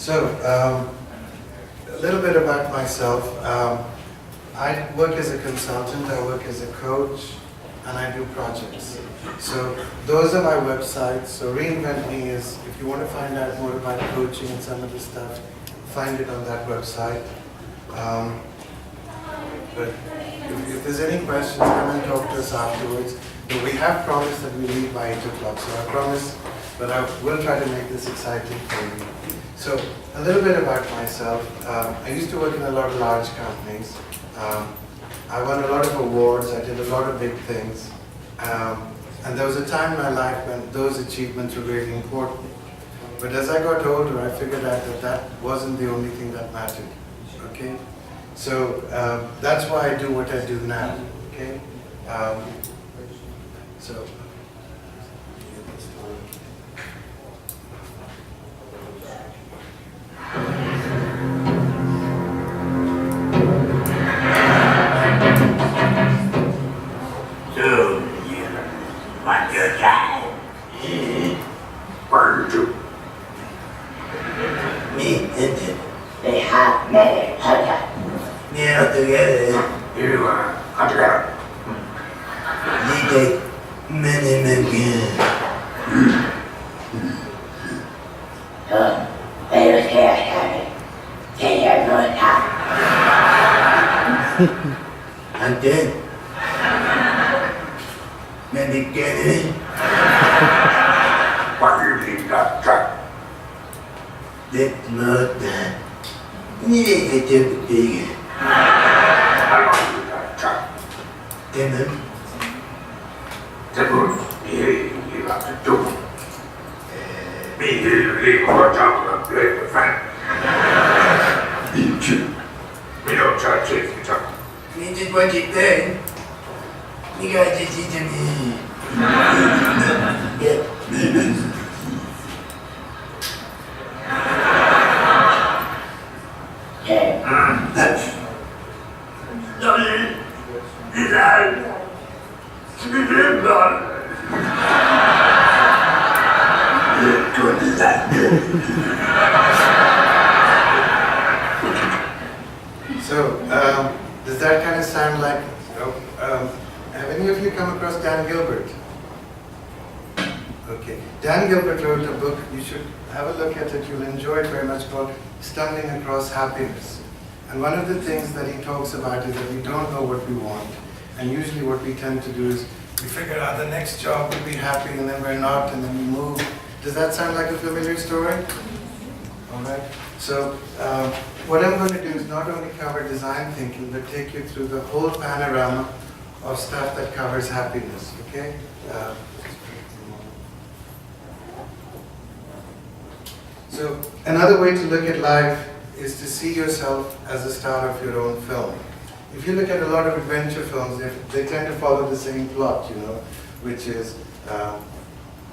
So, a little bit about myself. I work as a consultant, I work as a coach, and I do projects. So those are my websites. So Reinvent Me is, if you want to find out more about coaching and some of the stuff, find it on that website. But if there's any questions, come and talk to us afterwards. But we have promised that we leave by 8 o'clock, so I promise, but I will try to make this exciting for you. So a little bit about myself. I used to work in a lot of large companies. I won a lot of awards, I did a lot of big things. And there was a time in my life when those achievements were really important. But as I got older, I figured out that that wasn't the only thing that mattered, okay? So that's why I do what I do now, okay? So. They have many hundred. Yeah, together. You are together. You take many again. They don't care, Harry. They have no time. I'm dead. Maybe get in. What do you mean, Doctor? That's not that. You need to do the thing. Demon. Demon. You have to do it. Me, you are talking about the fan. You too. We don't touch it, you talk. You just want it then. You got to see to me. Yeah. So, does that kind of sound like, have any of you come across Dan Gilbert? Okay. Dan Gilbert wrote a book, you should have a look at it, you'll enjoy it very much, called Stumbling Across Happiness. And one of the things that he talks about is that we don't know what we want. And usually what we tend to do is we figure out the next job will be happy and then we're not and then we move. Does that sound like a familiar story? All right. So what I'm going to do is not only cover design thinking, but take you through the whole panorama of stuff that covers happiness, okay? So another way to look at life is to see yourself as a star of your own film. If you look at a lot of adventure films, they tend to follow the same plot, you know, which is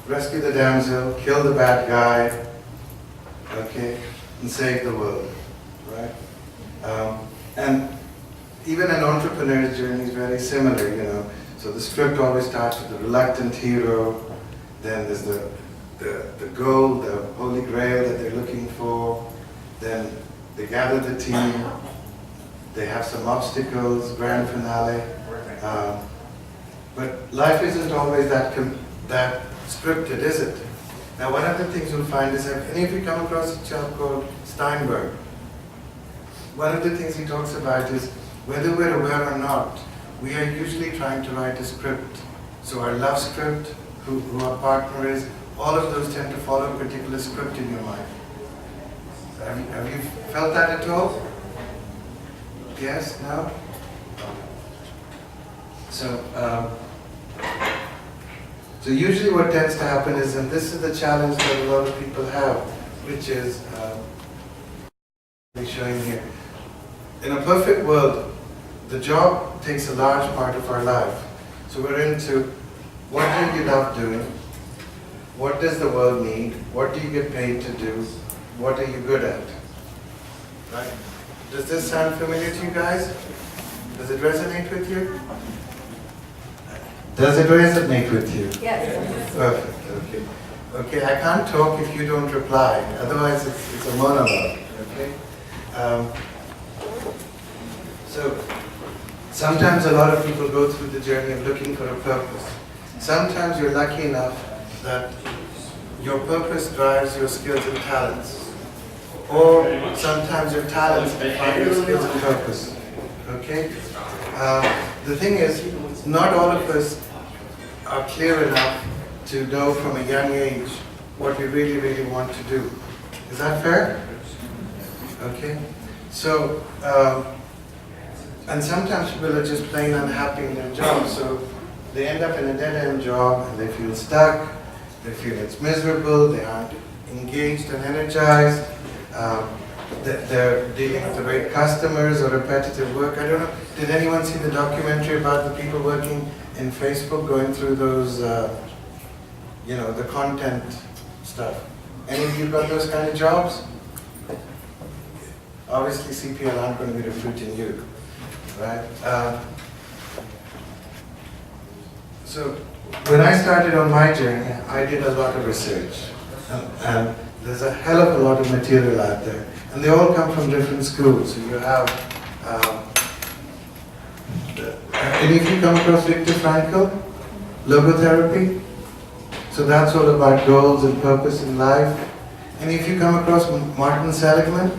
rescue the damsel, kill the bad guy, okay, and save the world, right? And even an entrepreneur's journey is very similar, you know. So the script always starts with the reluctant hero, then there's the goal, the holy grail that they're looking for, then they gather the team, they have some obstacles, grand finale. But life isn't always that scripted, is it? Now, one of the things you'll find is, have any of you come across a chap called Steinberg? One of the things he talks about is, whether we're aware or not, we are usually trying to write a script. So our love script, who our partner is, all of those tend to follow a particular script in your mind. Have you felt that at all? Yes? No? So usually what tends to happen is, and this is the challenge that a lot of people have, which is, showing here. In a perfect world, the job takes a large part of our life. So we're into, what do you love doing? What does the world need? What do you get paid to do? What are you good at? Right? Does this sound familiar to you guys? Does it resonate with you? Does it resonate with you? Yes. Perfect, okay. Okay, I can't talk if you don't reply. Otherwise, it's a monologue. Okay. So sometimes a lot of people go through the journey of looking for a purpose. Sometimes you're lucky enough that your purpose drives your skills and talents. Or sometimes your talents define your skills and purpose. Okay? The thing is, not all of us are clear enough to know from a young age what we really, really want to do. Is that fair? Okay? So, and sometimes people are just plain unhappy in their job, so they end up in a dead-end job and they feel stuck, they feel it's miserable, they aren't engaged and energized, they're dealing with the right customers or repetitive work. I don't know, did anyone see the documentary about the people working in Facebook going through those, the content stuff? Any of you got those kind of jobs? Obviously CPL aren't going to be recruiting you, right? So when I started on my journey, I did a lot of research. And there's a hell of a lot of material out there. And they all come from different schools. So you have, any of you come across Viktor Frankl? Logotherapy? So that's all about goals and purpose in life. Any of you come across Martin Seligman?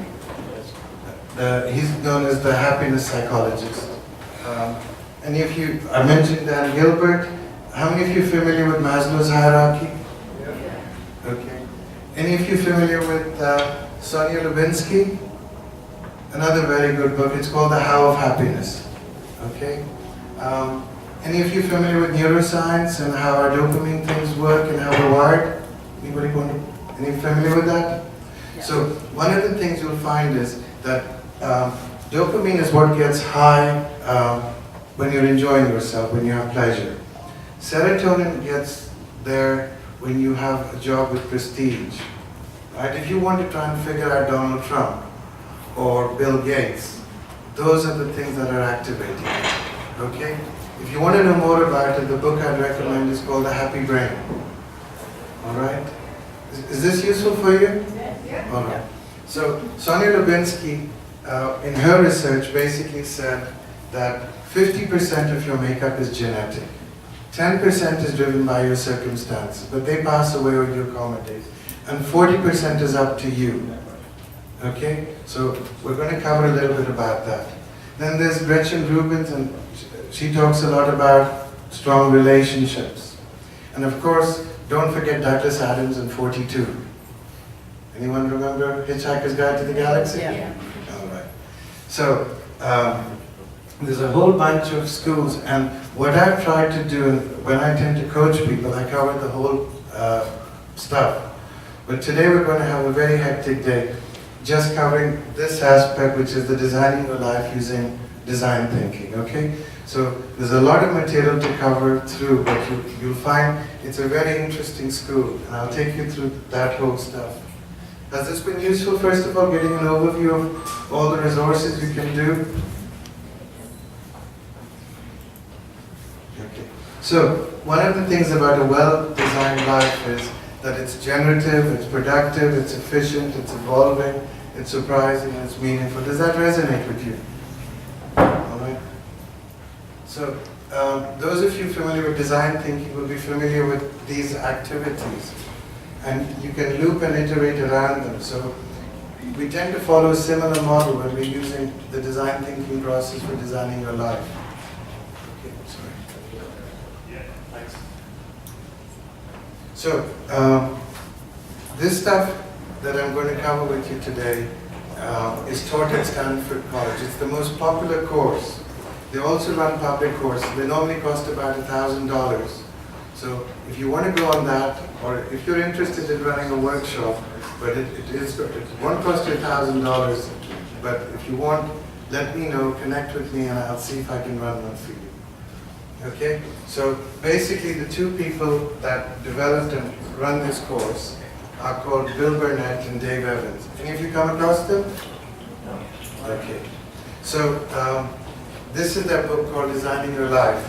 He's known as the happiness psychologist. Any of you, I mentioned Dan Gilbert. How many of you familiar with Maslow's hierarchy? Okay. Any of you familiar with Sonia Lubinsky? Another very good book. It's called The How of Happiness. Okay. Any of you familiar with neuroscience and how our dopamine things work and how we're wired? Any familiar with that? Yeah. So one of the things you'll find is that dopamine is what gets high when you're enjoying yourself, when you have pleasure. Serotonin gets there when you have a job with prestige. Right? If you want to try and figure out Donald Trump or Bill Gates, those are the things that are activating. Okay? If you want to know more about it, the book I'd recommend is called The Happy Brain. Alright? Is this useful for you? Yeah. Alright. So Sonia Lubinsky, in her research, basically said that 50% of your makeup is genetic. 10% is driven by your circumstances, but they pass away when you accommodate. And 40% is up to you. Okay? So we're going to cover a little bit about that. Then there's Gretchen Rubin, and she talks a lot about strong relationships. And of course, don't forget Douglas Adams in 42. Anyone remember Hitchhiker's Guide to the Galaxy? Yeah. All right. So there's a whole bunch of schools, and what I've tried to do when I tend to coach people, I cover the whole stuff. But today we're going to have a very hectic day, just covering this aspect, which is the designing your life using design thinking. Okay? So there's a lot of material to cover through, but you'll find it's a very interesting school, and I'll take you through that whole stuff. Has this been useful, first of all, getting an overview of all the resources you can do? Okay. So, one of the things about a well-designed life is that it's generative, it's productive, it's efficient, it's evolving, it's surprising, and it's meaningful. Does that resonate with you? All right. So, those of you familiar with design thinking will be familiar with these activities. And you can loop and iterate around them. So we tend to follow a similar model when we're using the design thinking process for designing your life. Okay, sorry. Yeah, thanks. So this stuff that I'm going to cover with you today is taught at Stanford College. It's the most popular course. They also run public courses. They normally cost about $1,000. So if you want to go on that, or if you're interested in running a workshop, but it won't cost you $1,000, but if you want, let me know, connect with me, and I'll see if I can run one for you. Okay? So basically the two people that developed and run this course are called Bill Burnett and Dave Evans. Any of you come across them? No. Okay. So this is their book called Designing Your Life.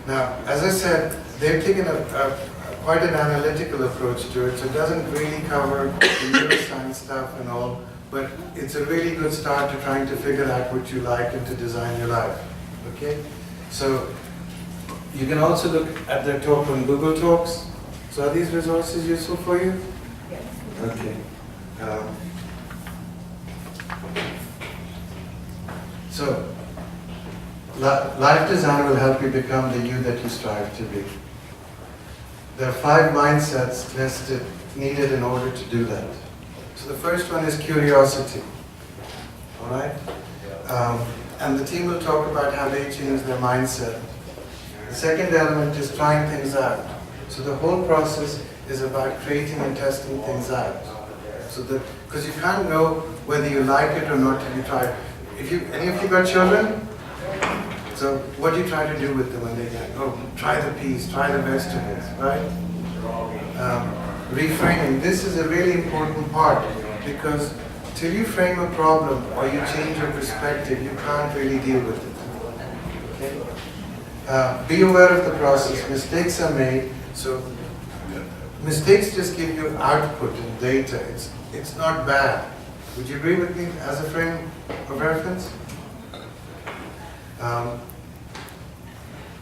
Now, as I said, they've taken a quite an analytical approach to it, so it doesn't really cover the neuroscience stuff and all, but it's a really good start to trying to figure out what you like and to design your life. Okay? So you can also look at their talk on Google Talks. So are these resources useful for you? Yes. Okay. So life design will help you become the you that you strive to be. There are 5 mindsets needed in order to do that. So the first one is curiosity. All right? And the team will talk about how they change their mindset. The second element is trying things out. So the whole process is about creating and testing things out. So because you can't know whether you like it or not till you try it. Any of you got children? So what do you try to do with them when they get, try the peas, try the vegetables, right? Reframing. This is a really important part because till you frame a problem or you change your perspective, you can't really deal with it. Okay? Be aware of the process. Mistakes are made. So mistakes just give you output and data. It's not bad. Would you agree with me as a frame of reference?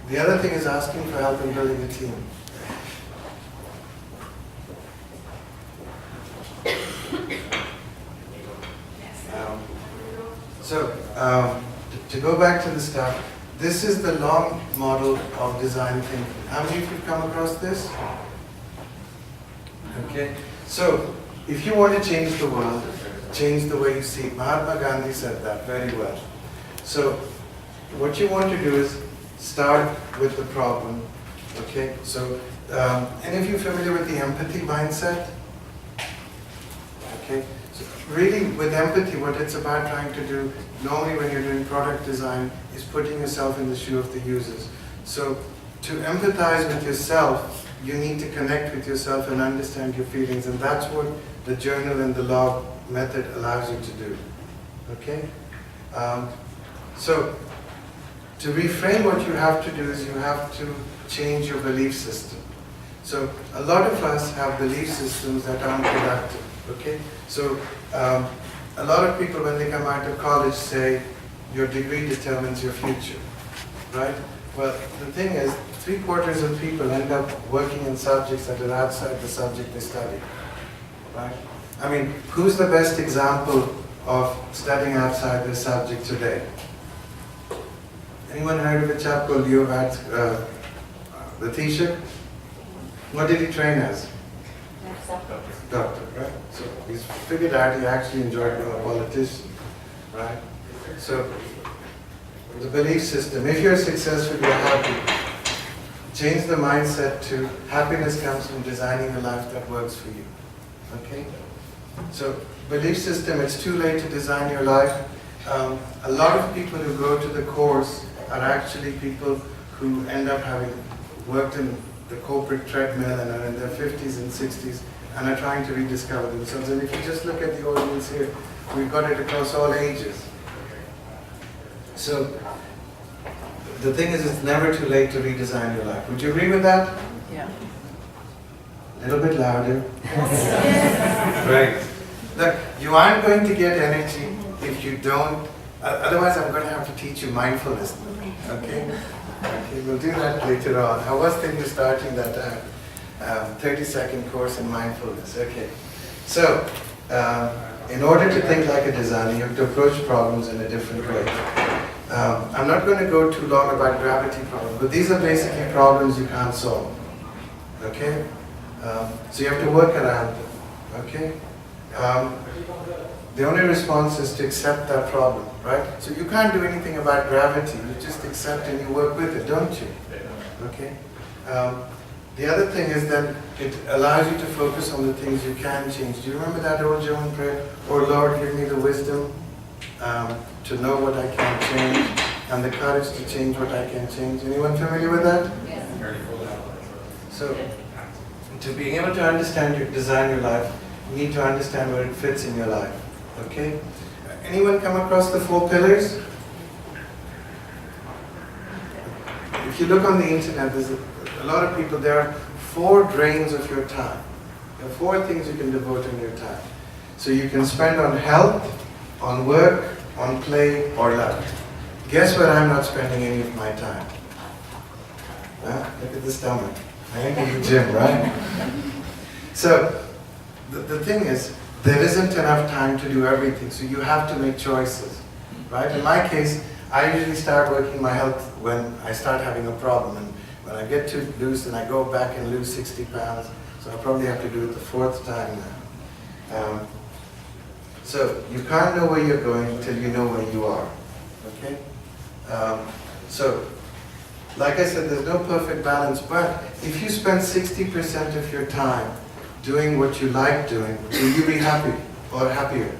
The other thing is asking for help in building a team. To go back to the start, this is the long model of design thinking. How many of you have come across this? Okay, so if you want to change the world, change the way you see it. Mahatma Gandhi said that very well. So what you want to do is start with the problem. Okay, so any of you familiar with the empathy mindset? Okay, so really with empathy, what it's about trying to do, normally when you're doing product design, is putting yourself in the shoe of the users. So to empathize with yourself, you need to connect with yourself and understand your feelings, and that's what the journal and the log method allows you to do. Okay? So to reframe, what you have to do is you have to change your belief system. So a lot of us have belief systems that aren't productive. Okay? So a lot of people when they come out of college say your degree determines your future. Right? Well, the thing is, 3/4 of people end up working in subjects that are outside the subject they study. Right? I mean, who's the best example of studying outside the subject today? Anyone heard of a chap called Leo the Taoiseach? What did he train as? Doctor, right? So he's figured out he actually enjoyed being a politician, right? So the belief system, if you're successful, you're happy. Change the mindset to happiness comes from designing a life that works for you. Okay? So belief system, it's too late to design your life. A lot of people who go to the course are actually people who end up having worked in the corporate treadmill and are in their 50s and 60s and are trying to rediscover themselves. And if you just look at the audience here, we've got it across all ages. So the thing is, it's never too late to redesign your life. Would you agree with that? Yeah. A little bit louder. Right. Look, you aren't going to get energy if you don't, otherwise I'm going to have to teach you mindfulness. Okay? Okay, we'll do that later on. I was thinking of starting that 30-second course in mindfulness. Okay. So, in order to think like a designer, you have to approach problems in a different way. I'm not going to go too long about gravity problems, but these are basically problems you can't solve. Okay? So you have to work around them. Okay? The only response is to accept that problem, right? So you can't do anything about gravity. You just accept and you work with it, don't you? Okay? The other thing is that it allows you to focus on the things you can change. Do you remember that old German prayer? Oh Lord, give me the wisdom to know what I can change and the courage to change what I can change. Anyone familiar with that? Yes. So, to being able to understand design your life, you need to understand where it fits in your life. Okay? Anyone come across the 4 pillars? If if you look on the internet, there's a lot of people, there are 4 drains of your time. There are 4 things you can devote in your time. So you can spend on health, on work, on play, or love. Guess where I'm not spending any of my time? Huh? Look at the stomach. I ain't in the gym, right? So the thing is, there isn't enough time to do everything, so you have to make choices, right? In my case, I usually start working my health when I start having a problem, and when I get too loose, then I go back and lose 60 pounds, so I probably have to do it the 4th time now. So you can't know where you're going until you know where you are, okay? So, like I said, there's no perfect balance, but if you spend 60% of your time doing what you like doing, will you be happy or happier?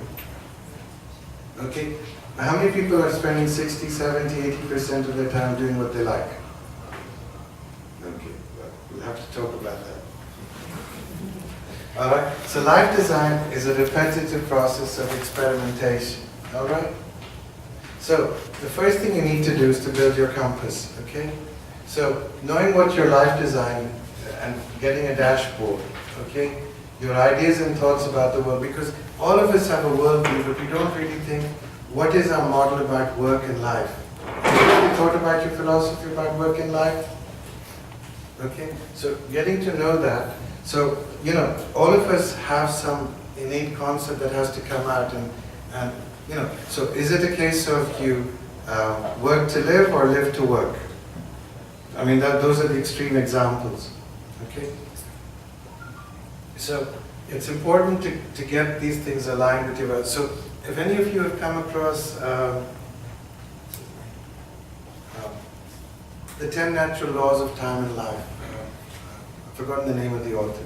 Okay? How many people are spending 60, 70, 80% of their time doing what they like? Okay, well, we'll have to talk about that. Alright, so life design is a repetitive process of experimentation. Alright? So, the first thing you need to do is to build your compass, okay? So, knowing what your life design and getting a dashboard, okay? Your ideas and thoughts about the world, because all of us have a worldview, but we don't really think, what is our model about work and life? Have you really thought about your philosophy about work and life? Okay, so getting to know that. So, you know, all of us have some innate concept that has to come out, and you know, so is it a case of you work to live or live to work? I mean, those are the extreme examples, okay? So, it's important to get these things aligned with your, so if any of you have come across the 10 Natural Laws of Time and Life, I've forgotten the name of the author.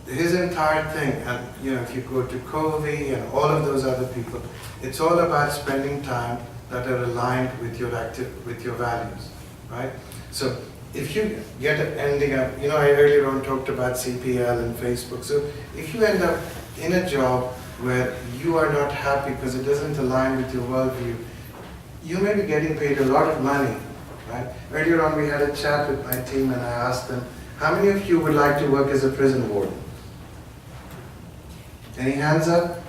His entire thing, and you know, if you go to Covey and all of those other people, it's all about spending time that are aligned with your values, right? So if you get ending up, you know, I earlier on talked about CPL and Facebook. So if you end up in a job where you are not happy because it doesn't align with your worldview, you may be getting paid a lot of money, right? Earlier on we had a chat with my team and I asked them, how many of you would like to work as a prison warden? Any hands up?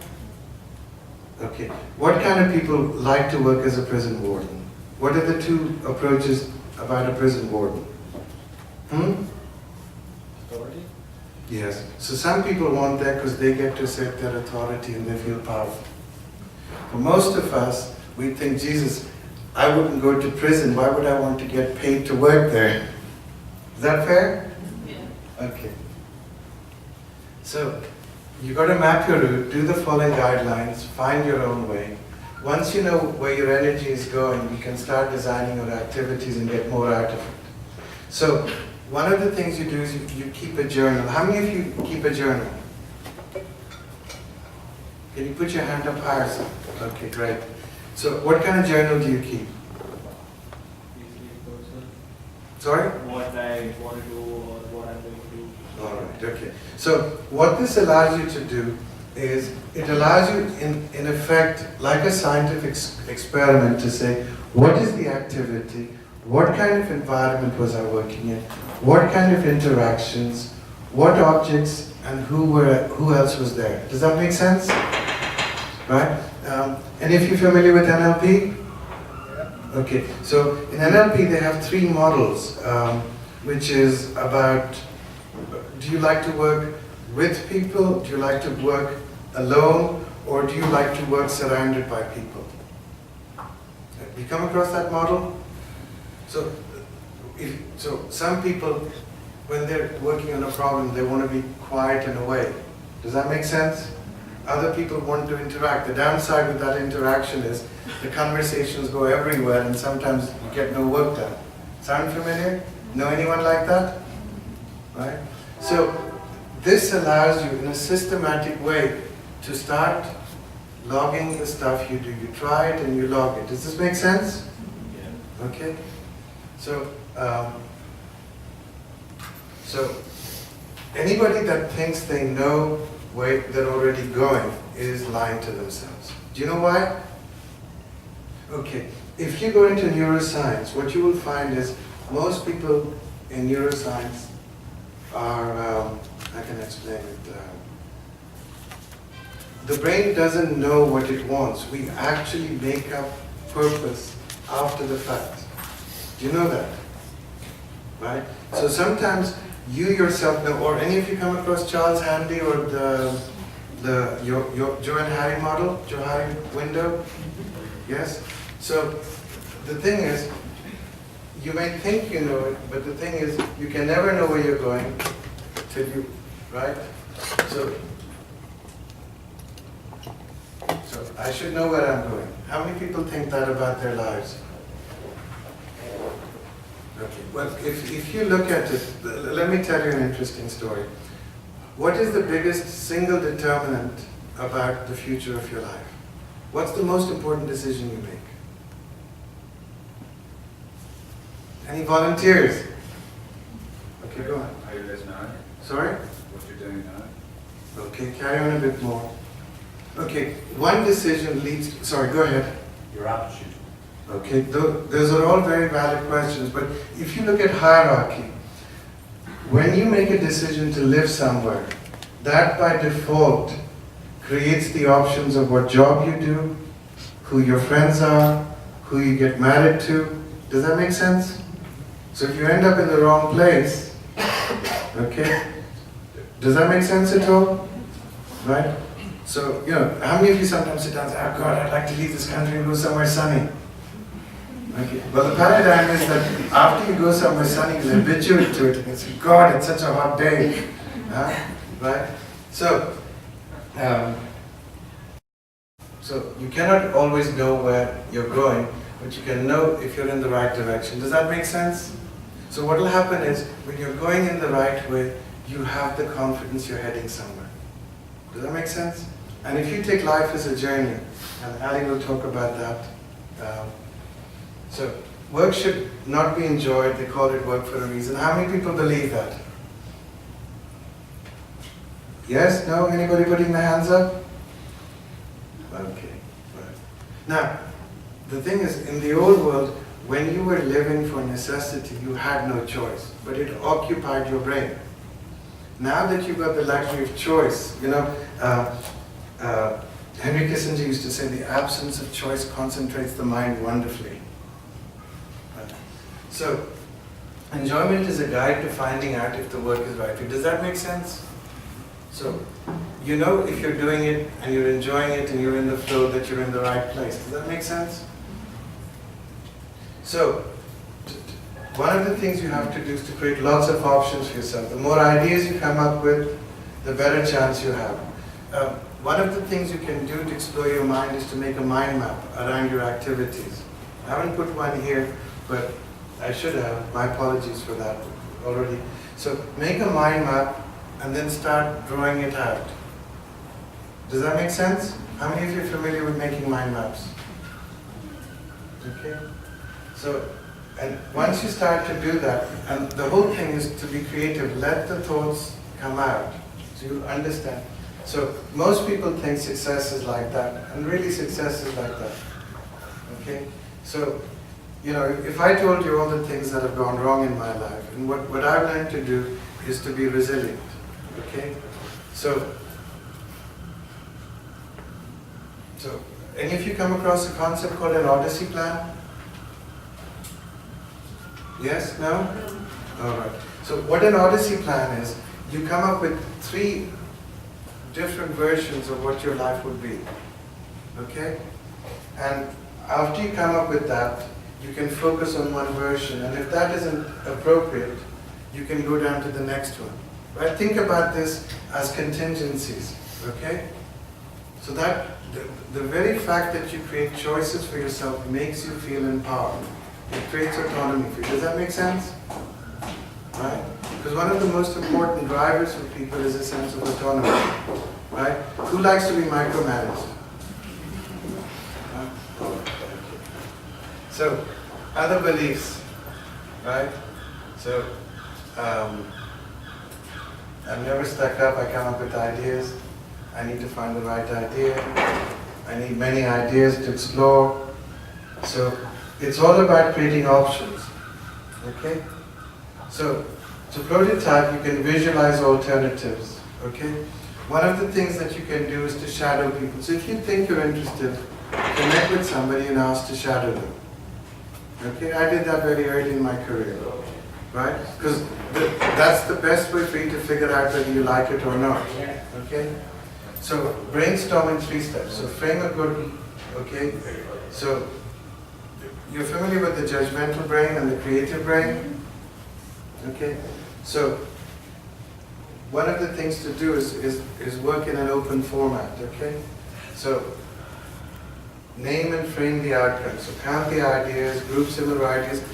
Okay. What kind of people like to work as a prison warden? What are the 2 approaches about a prison warden? Authority? Yes. So some people want that because they get to assert their authority and they feel powerful. For most of us, we think, Jesus, I wouldn't go to prison. Why would I want to get paid to work there? Is that fair? Yeah. Okay. So, you got to map your route, do the following guidelines, find your own way. Once you know where your energy is going, you can start designing your activities and get more out of it. So, one of the things you do is you keep a journal. How many of you keep a journal? Can you put your hand up higher? Okay, great. So, what kind of journal do you keep? Sorry? What I want to do or what I'm going to do. All right, okay. So what this allows you to do is, it allows you in effect, like a scientific experiment, to say, what is the activity, what kind of environment was I working in, what kind of interactions, what objects, and who else was there. Does that make sense? Right? And if you're familiar with NLP? Okay, so in NLP they have 3 models, which is about, do you like to work with people, do you like to work alone, or do you like to work surrounded by people? Have you come across that model? So some people, when they're working on a problem, they want to be quiet and away. Does that make sense? Other people want to interact. The downside with that interaction is the conversations go everywhere and sometimes you get no work done. Sound familiar? Know anyone like that? Right? So this allows you in a systematic way to start logging the stuff you do. You try it and you log it. Does this make sense? Yeah. Okay? So, anybody that thinks they know where they're already going is lying to themselves. Do you know why? Okay, if you go into neuroscience, what you will find is most people in neuroscience are, I can explain it. The brain doesn't know what it wants. We actually make up purpose after the fact. Do you know that? Right? So sometimes you yourself know, or any of you come across Charles Handy or your Joe and Harry model, Joe Harry window? Yes? So the thing is, you may think you know it, but the thing is, you can never know where you're going till you, right? So I should know where I'm going. How many people think that about their lives? Okay. Well, if you look at it, let me tell you an interesting story. What is the biggest single determinant about the future of your life? What's the most important decision you make? Any volunteers? Okay, go on. How you guys now? Sorry? What you're doing now? Okay, carry on a bit more. Okay, one decision leads, sorry, go ahead. Your aptitude. Okay, those are all very valid questions, but if you look at hierarchy, when you make a decision to live somewhere, that by default creates the options of what job you do, who your friends are, who you get married to. Does that make sense? So if you end up in the wrong place, okay, does that make sense at all? Right? So, you know, how many of you sometimes sit down and say, oh God, I'd like to leave this country and go somewhere sunny? Okay. Well, the paradigm is that after you go somewhere sunny, you habituate to it, and you say, God, it's such a hot day. Right? So you cannot always know where you're going, but you can know if you're in the right direction. Does that make sense? So what will happen is, when you're going in the right way, you have the confidence you're heading somewhere. Does that make sense? And if you take life as a journey, and Ali will talk about that. So work should not be enjoyed. They call it work for a reason. How many people believe that? Yes? No? Anybody putting their hands up? Okay. Right. Now, the thing is, in the old world, when you were living for necessity, you had no choice, but it occupied your brain. Now that you've got the luxury of choice, you know, Henry Kissinger used to say, the absence of choice concentrates the mind wonderfully. So, enjoyment is a guide to finding out if the work is right. Does that make sense? So, you know if you're doing it and you're enjoying it and you're in the flow, that you're in the right place. Does that make sense? So, one of the things you have to do is to create lots of options for yourself. The more ideas you come up with, the better chance you have. One of the things you can do to explore your mind is to make a mind map around your activities. I haven't put one here, but I should have. My apologies for that already. So make a mind map and then start drawing it out. Does that make sense? How many of you are familiar with making mind maps? Okay. So, and once you start to do that, and the whole thing is to be creative, let the thoughts come out so you understand. So most people think success is like that, and really success is like that. Okay? So, you know, if I told you all the things that have gone wrong in my life, and what I've learned to do is to be resilient. Okay? So any of you come across a concept called an Odyssey plan? Yes? No? All right. So what an Odyssey plan is, you come up with 3 different versions of what your life would be. Okay? And after you come up with that, you can focus on one version, and if that isn't appropriate, you can go down to the next one. Right? Think about this as contingencies. Okay? So that the very fact that you create choices for yourself makes you feel empowered. It creates autonomy for you. Does that make sense? Right? Because one of the most important drivers for people is a sense of autonomy. Right? Who likes to be micromanaged? So, other beliefs, right? So, I'm never stuck up. I come up with ideas. I need to find the right idea. I need many ideas to explore. So, it's all about creating options. Okay? So, to prototype, you can visualize alternatives. Okay? One of the things that you can do is to shadow people. So if you think you're interested, connect with somebody and ask to shadow them. Okay? I did that very early in my career. Right? Because that's the best way for you to figure out whether you like it or not. Okay? So brainstorm in 3 steps. So frame a good, okay? So you're familiar with the judgmental brain and the creative brain? Okay? So one of the things to do is work in an open format, okay? So name and frame the outcomes. So count the ideas, group similar ideas.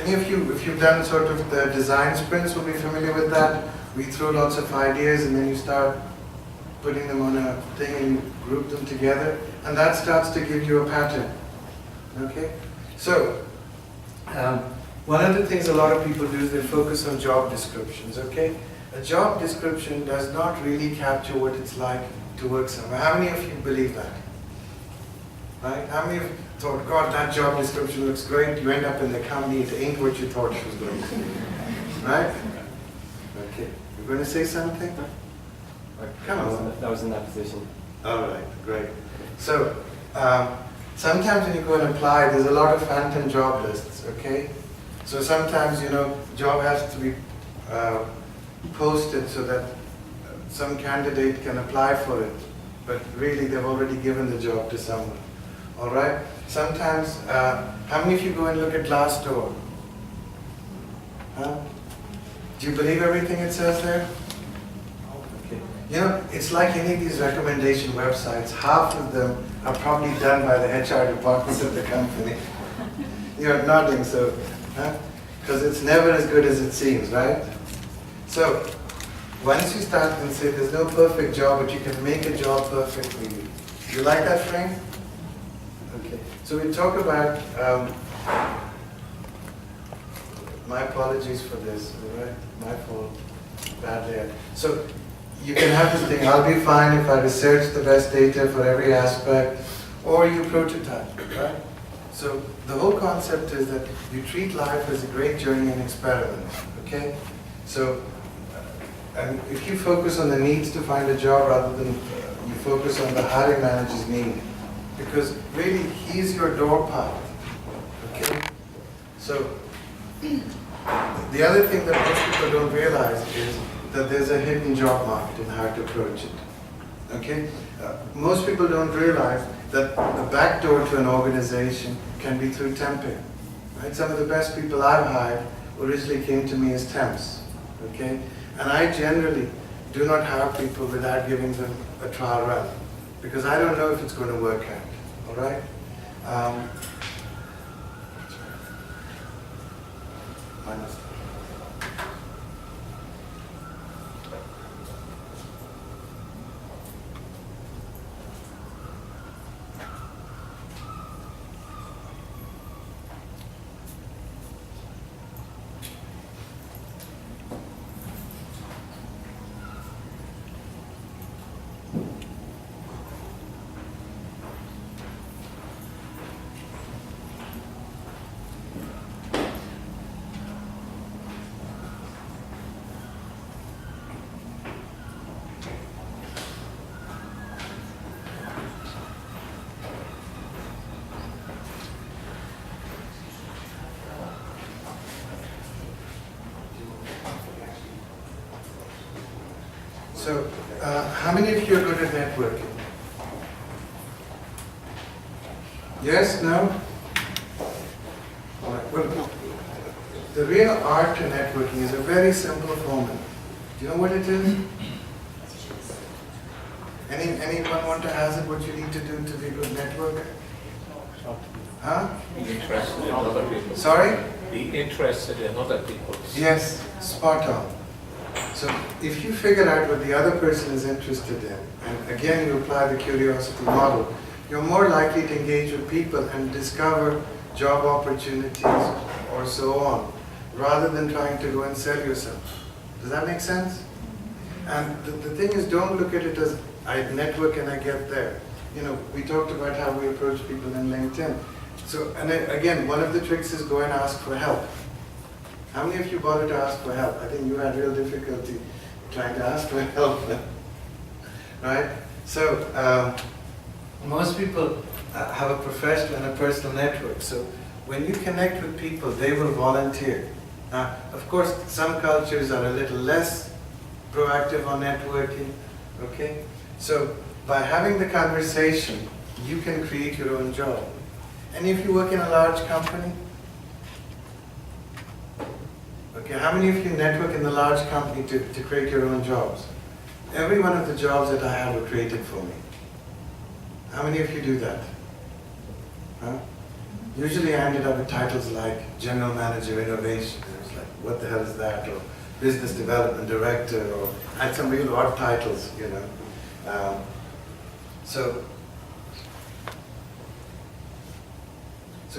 Any of you, if you've done sort of the design sprints, will be familiar with that. We throw lots of ideas and then you start putting them on a thing and you group them together. And that starts to give you a pattern. Okay? So, one of the things a lot of people do is they focus on job descriptions, okay? A job description does not really capture what it's like to work somewhere. How many of you believe that? Right? How many of you thought, God, that job description looks great, you end up in the company, it ain't what you thought it was going to be. Right? Okay. You're going to say something? Come on. That was in that position. All right, great. So, sometimes when you go and apply, there's a lot of phantom job lists, okay? So sometimes, job has to be posted so that some candidate can apply for it, but really they've already given the job to someone. All right? Sometimes, how many of you go and look at Glassdoor? Huh? Do you believe everything it says there? Okay. It's like any of these recommendation websites, half of them are probably done by the HR department of the company. You're nodding, so, because it's never as good as it seems, right? So, once you start and say there's no perfect job, but you can make a job perfect for you. Do you like that frame? Okay. So we talk about, my apologies for this, all right? My fault, badly. So you can have this thing, I'll be fine if I research the best data for every aspect, or you prototype, right? So the whole concept is that you treat life as a great journey and experiment, okay? So, and if you focus on the needs to find a job rather than you focus on the hiring manager's need, because really he's your door path, okay? So, the other thing that most people don't realize is that there's a hidden job market and how to approach it. Okay? Most people don't realize that the back door to an organization can be through temping. Right? Some of the best people I've hired originally came to me as temps. Okay? And I generally do not hire people without giving them a trial run, because I don't know if it's going to work out. All right? Minus. So, how many of you are good at networking? Yes? No? All right. Well, the real art to networking is a very simple formula. Do you know what it is? Anyone want to hazard what you need to do to be a good networker? Huh? Be interested in other people. Sorry? Be interested in other people. Yes, spot on. So if you figure out what the other person is interested in, and again you apply the curiosity model, you're more likely to engage with people and discover job opportunities or so on, rather than trying to go and sell yourself. Does that make sense? And the thing is, don't look at it as I network and I get there. We talked about how we approach people in LinkedIn. So, and again, one of the tricks is go and ask for help. How many of you bothered to ask for help? I think you had real difficulty trying to ask for help, right? So most people have a professional and a personal network. So when you connect with people, they will volunteer. Of course, some cultures are a little less proactive on networking, okay? So by having the conversation, you can create your own job. And if you work in a large company, okay, how many of you network in the large company to create your own jobs? Every one of the jobs that I had were created for me. How many of you do that? Huh? Usually I ended up with titles like General Manager Innovation. It was like, what the hell is that? Or Business Development Director, or I had some real odd titles, you know. So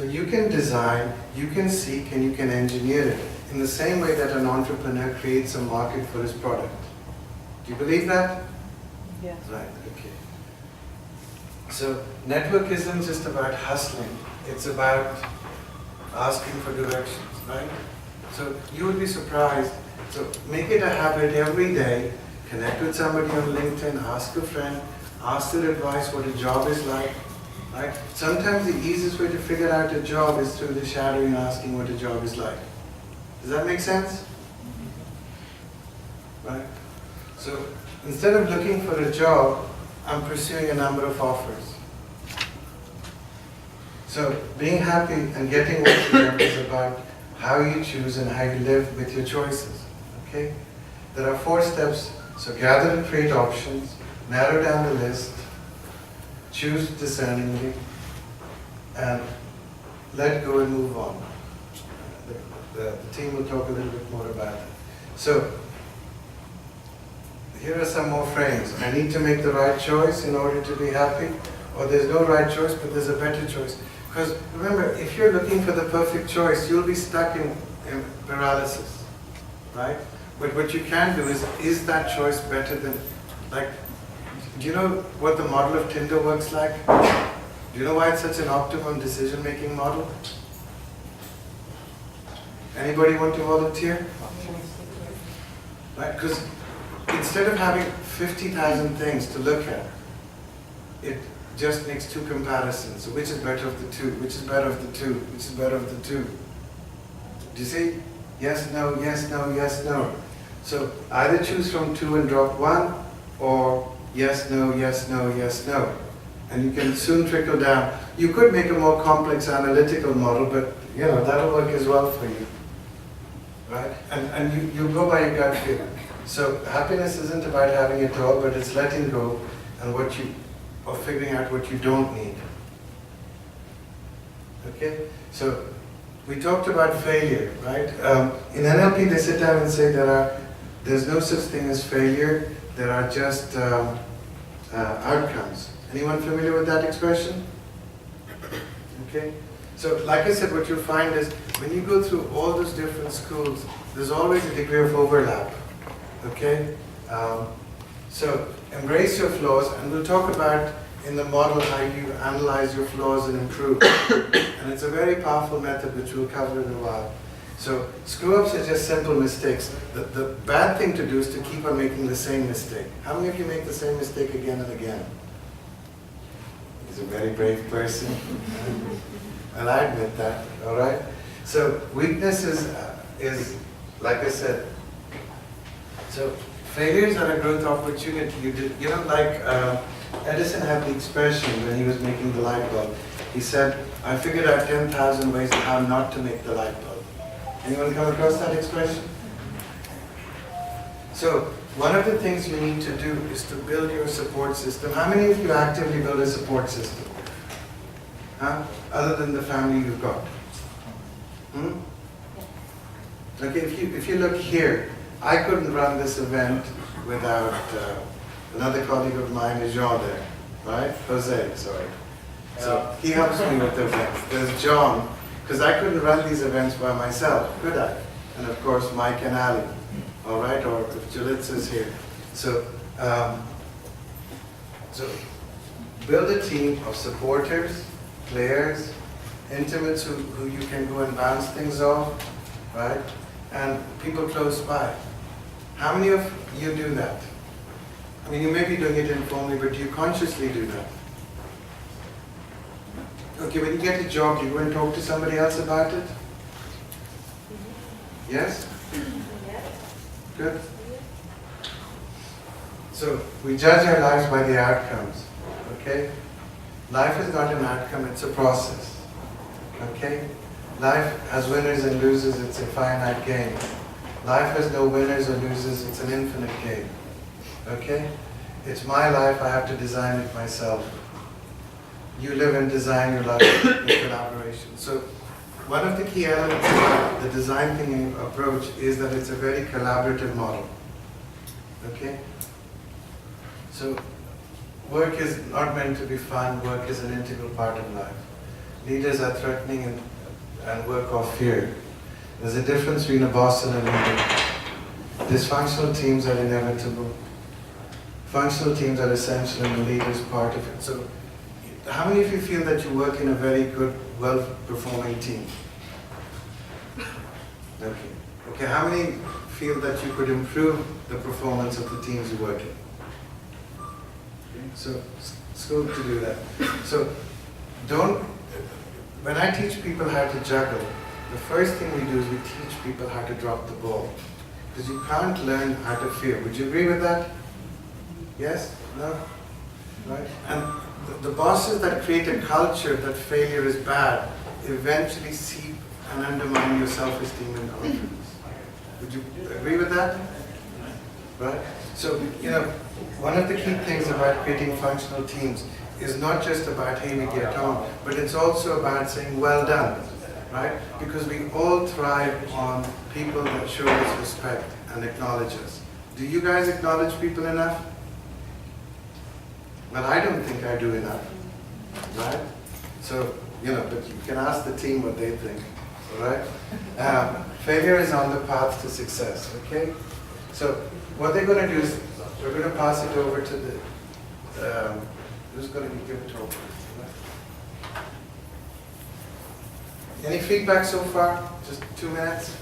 you can design, you can seek, and you can engineer it in the same way that an entrepreneur creates a market for his product. Do you believe that? Yeah. Right, okay. So network isn't just about hustling, it's about asking for directions, right? So you would be surprised. So make it a habit every day, connect with somebody on LinkedIn, ask a friend, ask their advice what a job is like, right? Sometimes the easiest way to figure out a job is through the shadowing and asking what a job is like. Does that make sense? Right? So instead of looking for a job, I'm pursuing a number of offers. So being happy and getting what you want is about how you choose and how you live with your choices. Okay? There are 4 steps. So gather and create options, narrow down the list, choose discerningly, and let go and move on. The team will talk a little bit more about it. So here are some more frames. I need to make the right choice in order to be happy, or there's no right choice, but there's a better choice. Because remember, if you're looking for the perfect choice, you'll be stuck in paralysis, right? But what you can do is that choice better than, like, do you know what the model of Tinder works like? Do you know why it's such an optimum decision-making model? Anybody want to volunteer? Right, because instead of having 50,000 things to look at, it just makes 2 comparisons. So which is better of the 2? Which is better of the 2? Which is better of the 2? Do you see? Yes, no, yes, no, yes, no. So either choose from 2 and drop 1, or yes, no, yes, no, yes, no. And you can soon trickle down. You could make a more complex analytical model, but you know, that'll work as well for you. Right? And you go by your gut feel. So happiness isn't about having it all, but it's letting go and or figuring out what you don't need. Okay? So we talked about failure, right? In NLP they sit down and say there's no such thing as failure, there are just outcomes. Anyone familiar with that expression? Okay? So like I said, what you'll find is when you go through all those different schools, there's always a degree of overlap. Okay? So embrace your flaws, and we'll talk about in the model how you analyze your flaws and improve. And it's a very powerful method which we'll cover in a while. So screw-ups are just simple mistakes. The bad thing to do is to keep on making the same mistake. How many of you make the same mistake again and again? He's a very brave person. And I admit that, all right? So weakness is like I said, so failures are a growth opportunity. You know, like Edison had the expression when he was making the light bulb. He said, I figured out 10,000 ways how not to make the light bulb. Anyone come across that expression? So one of the things you need to do is to build your support system. How many of you actively build a support system? Huh? Other than the family you've got? Hmm? Okay, if you look here, I couldn't run this event without another colleague of mine, Jean there, right? Jose, sorry. So he helps me with the events. There's John, because I couldn't run these events by myself, could I? And of course, Mike and Ali, all right? Or if Julitza's here. So build a team of supporters, players, intimates who you can go and bounce things off, right? and people close by. How many of you do that? I mean, you may be doing it informally, but do you consciously do that? Okay, when you get a job, do you go and talk to somebody else about it? Yes? Good. So, we judge our lives by the outcomes, okay? Life is not an outcome, it's a process, okay? Life has winners and losers, it's a finite game. Life has no winners or losers, it's an infinite game, okay? It's my life, I have to design it myself. You live and design your life in collaboration. So, one of the key elements of the design thinking approach is that it's a very collaborative model, okay? So, work is not meant to be fun, work is an integral part of life. Leaders are threatening and work off fear. There's a difference between a boss and a leader. Dysfunctional teams are inevitable. Functional teams are essential and the leader is part of it. So, how many of you feel that you work in a very good, well-performing team? Okay. Okay, how many feel that you could improve the performance of the teams you work in? So, scope to do that. So, when I teach people how to juggle, the first thing we do is we teach people how to drop the ball. Because you can't learn how to fear. Would you agree with that? Yes? No? Right? And the bosses that create a culture that failure is bad eventually seep and undermine your self-esteem and confidence. Would you agree with that? Right? So, one of the key things about creating functional teams is not just about, hey, we get on, but it's also about saying, well done, right? Because we all thrive on people that show us respect and acknowledge us. Do you guys acknowledge people enough? Well, I don't think I do enough, right? So, but you can ask the team what they think, all right? Failure is on the path to success, okay? So, what they're going to do is, we're going to pass it over to the, who's going to give it over? Any feedback so far? Just 2 minutes?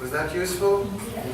Was that useful? Yes.